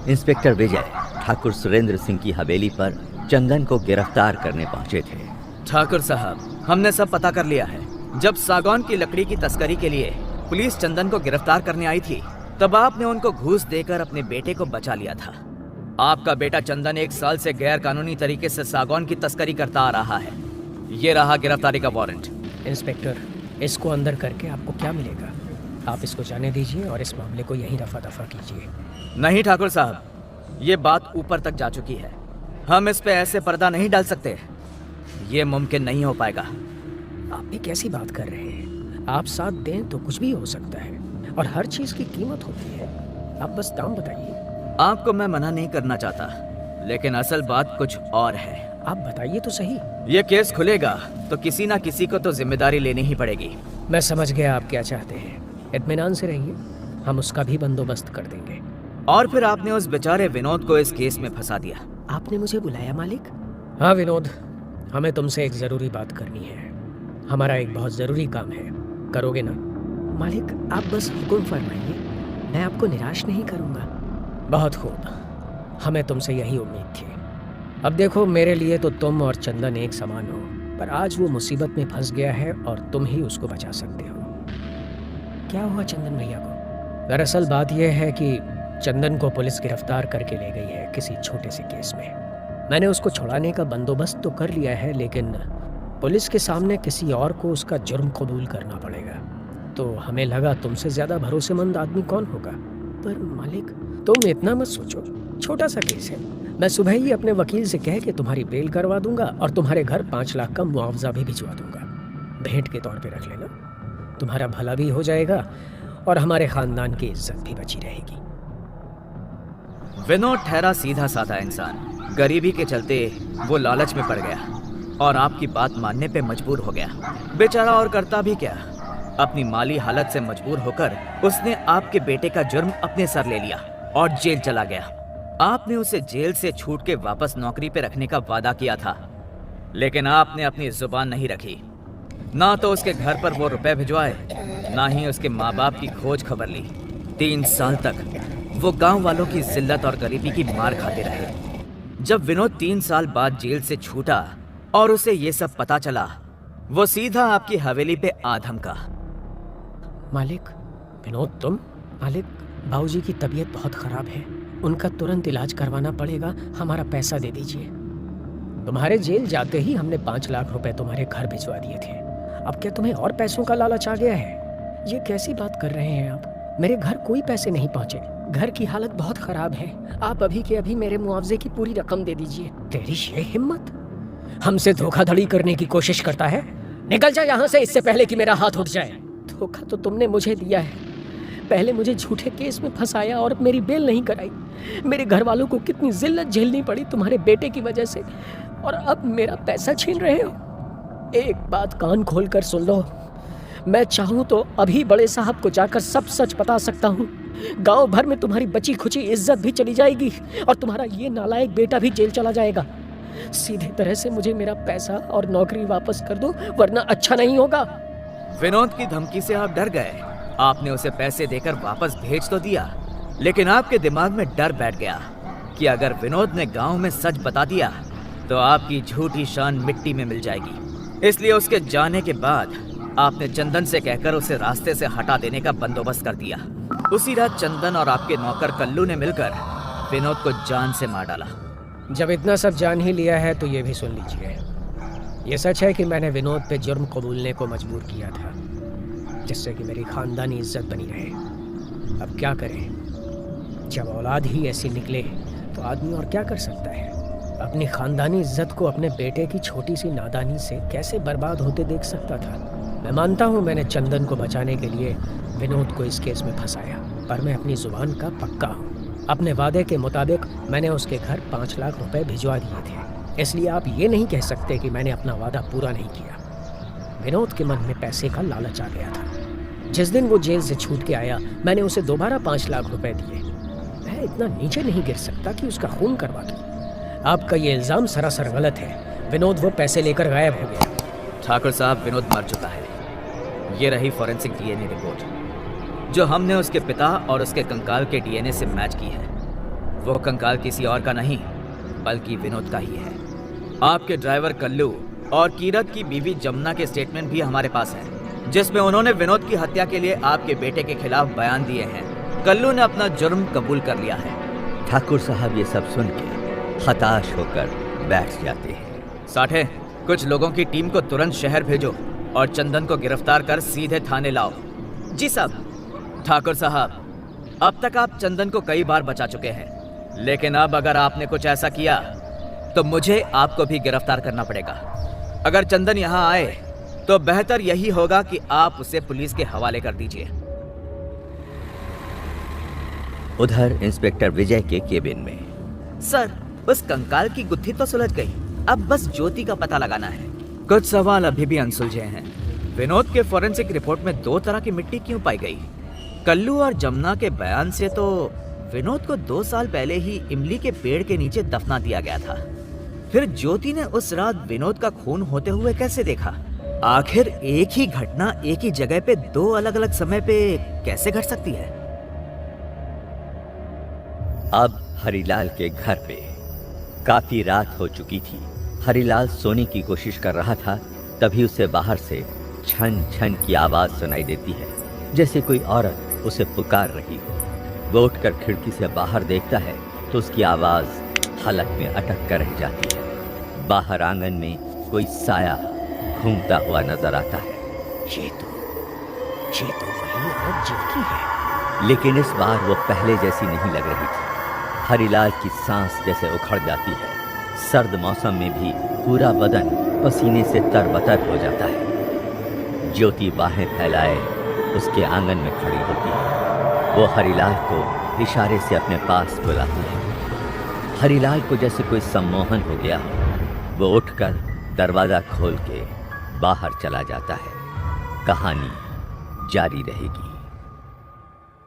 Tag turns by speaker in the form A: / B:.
A: Inspector Vijay Thakur Surendra Singh की हवेली पर चंदन को गिरफ्तार करने पहुंचे थे।
B: ठाकुर साहब, हमने सब पता कर लिया है। जब सागौन की लकड़ी की तस्करी के लिए पुलिस चंदन को गिरफ्तार करने आई थी, तब आपने उनको घूस देकर अपने बेटे को बचा लिया था। आपका बेटा चंदन 1 साल से गैर कानूनी तरीके से सागौन की तस्करी करता आ रहा है। ये रहा गिरफ्तारी का वारंट।
C: इंस्पेक्टर, इसको अंदर करके आपको क्या मिलेगा? आप इसको जाने दीजिए और इस मामले को यहीं रफा दफा कीजिए।
B: नहीं ठाकुर साहब, ये बात ऊपर तक जा चुकी है। हम इस पे ऐसे पर्दा नहीं डाल सकते। ये मुमकिन नहीं हो पाएगा।
C: आप भी कैसी बात कर रहे हैं? आप साथ दें तो कुछ भी हो सकता है, और हर चीज की कीमत होती है। आप बस दाम बताइए।
B: आपको मैं मना नहीं करना चाहता, लेकिन असल बात कुछ और है।
C: आप बताइए तो सही।
B: ये केस खुलेगा तो किसी ना किसी को तो जिम्मेदारी लेनी ही पड़ेगी।
C: मैं समझ गया आप क्या चाहते हैं। इत्मीनान से रहिए, हम उसका भी बंदोबस्त कर देंगे।
B: और फिर आपने उस बेचारे विनोद को इस केस में फंसा दिया।
C: आपने मुझे बुलाया मालिक? हाँ विनोद, हमें तुमसे एक जरूरी बात करनी है। हमारा एक बहुत जरूरी काम है, करोगे ना? मालिक, आप बस हुक्म फरमाइए, मैं आपको निराश नहीं करूंगा। बहुत खूब, हमें तुमसे यही उम्मीद थी। अब देखो, मेरे लिए तो तुम और चंदन एक समान हो, पर आज वो मुसीबत में फंस गया है और तुम ही उसको बचा सकते हो। क्या हुआ चंदन भैया को? दरअसल बात यह है कि चंदन को पुलिस गिरफ्तार करके ले गई है किसी छोटे से केस में। मैंने उसको छुड़ाने का बंदोबस्त तो कर लिया है, लेकिन पुलिस के सामने किसी और को उसका जुर्म कबूल करना पड़ेगा। तो हमें लगा तुमसे ज्यादा भरोसेमंद आदमी कौन होगा। पर मालिक, तुम इतना मत सोचो, छोटा सा केस है। मैं सुबह ही अपने वकील से कह के तुम्हारी बेल करवा दूंगा और तुम्हारे घर 5 लाख का मुआवजा भी भिजवा दूंगा। भेंट के तौर पे रख लेना, तुम्हारा भला भी हो जाएगा और हमारे खानदान की इज्जत भी बची रहेगी।
B: विनोद ठहरा सीधा साधा इंसान। गरीबी के चलते वो लालच में पड़ गया और आपकी बात मानने पे मजबूर हो गया। बेचारा और करता भी क्या, अपनी माली हालत से मजबूर होकर उसने आपके बेटे का जुर्म अपने सर ले लिया और जेल चला गया। आपने उसे जेल से छूट के वापस नौकरी पे रखने का वादा किया था, लेकिन आपने अपनी जुबान नहीं रखी। ना तो उसके घर पर वो रुपए भिजवाए, ना ही उसके माँ बाप की खोज खबर ली। 3 साल तक वो गांव वालों की जिल्लत और गरीबी की मार खाते रहे। जब विनोद 3 साल बाद जेल से छूटा और उसे ये सब पता चला, वो सीधा आपकी हवेली पे आ धमका।
C: मालिक, विनोद तुम? मालिक, बाबूजी की तबीयत बहुत खराब है, उनका तुरंत इलाज करवाना पड़ेगा, हमारा पैसा दे दीजिए। तुम्हारे जेल जाते ही हमने 5 लाख रुपए तुम्हारे घर भिजवा दिए थे। अब क्या तुम्हें और पैसों का लालच आ गया है? ये कैसी बात कर रहे हैं आप? मेरे घर कोई पैसे नहीं पहुंचे, घर की हालत बहुत खराब है। आप अभी के अभी मेरे मुआवजे की पूरी रकम दे दीजिए। तेरी ये हिम्मत, हमसे धोखाधड़ी करने की कोशिश करता है? निकल जा यहाँ से, इससे पहले कि मेरा हाथ उठ जाए। धोखा तो तुमने मुझे दिया है। पहले मुझे झूठे केस में फंसाया और मेरी बेल नहीं कराई। मेरे घर वालों को कितनी जिल्लत झेलनी पड़ी तुम्हारे बेटे की वजह से, और अब मेरा पैसा छीन रहे हो। एक बात कान खोल कर सुन लो, मैं चाहूं तो अभी बड़े साहब को जाकर सब सच बता सकता हूं। गांव भर में तुम्हारी बची खुची इज्जत भी चली जाएगी और तुम्हारा ये नालायक बेटा भी जेल चला जाएगा। सीधे तरह से मुझे मेरा पैसा और नौकरी वापस कर दो, वरना अच्छा नहीं होगा।
B: विनोद की धमकी से आप डर गए। आपने उसे पैसे देकर वापस भेज तो दिया, लेकिन आपके दिमाग में डर बैठ गया कि अगर विनोद ने गांव में सच बता दिया तो आपकी झूठी शान मिट्टी में मिल जाएगी। इसलिए उसके जाने के बाद आपने चंदन से कहकर उसे रास्ते से हटा देने का बंदोबस्त कर दिया। उसी रात चंदन और आपके नौकर कल्लू ने मिलकर विनोद को जान से मार डाला।
C: जब इतना सब जान ही लिया है तो ये भी सुन लीजिए। ये सच है कि मैंने विनोद पे जुर्म कबूलने को मजबूर किया था, जिससे कि मेरी खानदानी इज्जत बनी रहे। अब क्या करें, जब औलाद ही ऐसी निकले तो आदमी और क्या कर सकता है। अपनी खानदानी इज्जत को अपने बेटे की छोटी सी नादानी से कैसे बर्बाद होते देख सकता था। मैं मानता हूँ मैंने चंदन को बचाने के लिए विनोद को इस केस में फंसाया, पर मैं अपनी जुबान का पक्का हूँ। अपने वादे के मुताबिक मैंने उसके घर 5 लाख रुपए भिजवा दिए थे, इसलिए आप ये नहीं कह सकते कि मैंने अपना वादा पूरा नहीं किया। विनोद के मन में पैसे का लालच आ गया था। जिस दिन वो जेल से छूट के आया, मैंने उसे दोबारा 5 लाख रुपए दिए। मैं इतना नीचे नहीं गिर सकता कि उसका खून करवा दूं। आपका ये इल्जाम सरासर गलत है। विनोद वो पैसे लेकर गायब हो गया।
B: ठाकुर साहब, विनोद मर चुका है। ये रही फॉरेंसिक डीएनए रिपोर्ट, जो हमने उसके पिता और उसके कंकाल के डीएनए से मैच की है। वो कंकाल किसी और का नहीं बल्कि विनोद का ही है। आपके ड्राइवर कल्लू और कीरत की बीवी जमुना के स्टेटमेंट भी हमारे पास हैं, जिसमें उन्होंने विनोद की हत्या के लिए आपके बेटे के खिलाफ बयान दिए हैं। कल्लू ने अपना जुर्म कबूल कर लिया है।
A: ठाकुर साहब ये सब सुन के हताश होकर बैठ जाते हैं।
B: साठे, कुछ लोगों की टीम को तुरंत शहर भेजो और चंदन को गिरफ्तार कर सीधे थाने लाओ। जी साहब। ठाकुर साहब, अब तक आप चंदन को कई बार बचा चुके हैं, लेकिन अब अगर आपने कुछ ऐसा किया तो मुझे आपको भी गिरफ्तार करना पड़ेगा। अगर चंदन यहाँ आए तो बेहतर यही होगा कि आप उसे पुलिस के हवाले कर दीजिए।
A: उधर इंस्पेक्टर विजय के केबिन में।
B: सर, उस कंकाल की गुत्थी तो सुलझ गई, अब बस ज्योति का पता लगाना है। कुछ सवाल अभी भी अनसुलझे हैं। विनोद के फोरेंसिक रिपोर्ट में 2 तरह की मिट्टी क्यों पाई गई? कल्लू और जमुना के बयान से तो विनोद को 2 साल पहले ही इमली के पेड़ के नीचे दफना दिया गया था। फिर ज्योति ने उस रात विनोद का खून होते हुए कैसे देखा? आखिर एक ही घटना एक ही जगह पे 2 अलग अलग समय पे कैसे घट सकती है?
A: अब हरिलाल के घर पे काफी रात हो चुकी थी। हरिलाल सोने की कोशिश कर रहा था, तभी उसे बाहर से छन छन की आवाज सुनाई देती है, जैसे कोई औरत उसे पुकार रही हो। वो उठकर खिड़की से बाहर देखता है तो उसकी आवाज हलक में अटक कर रह जाती है। बाहर आंगन में कोई साया घूमता हुआ नजर आता है।
C: ये तो वही औरत ज्योति है।
A: लेकिन इस बार वो पहले जैसी नहीं लग रही थी। हरिलाल की सांस जैसे उखड़ जाती है। सर्द मौसम में भी पूरा बदन पसीने से तरबतर हो जाता है। ज्योति बाहें फैलाए उसके आंगन में खड़ी होती है। वो हरिलाल को इशारे से अपने पास बुलाती है। हरिलाल को जैसे कोई सम्मोहन हो गया हो। वो उठकर दरवाजा खोल के बाहर चला जाता है। कहानी जारी रहेगी।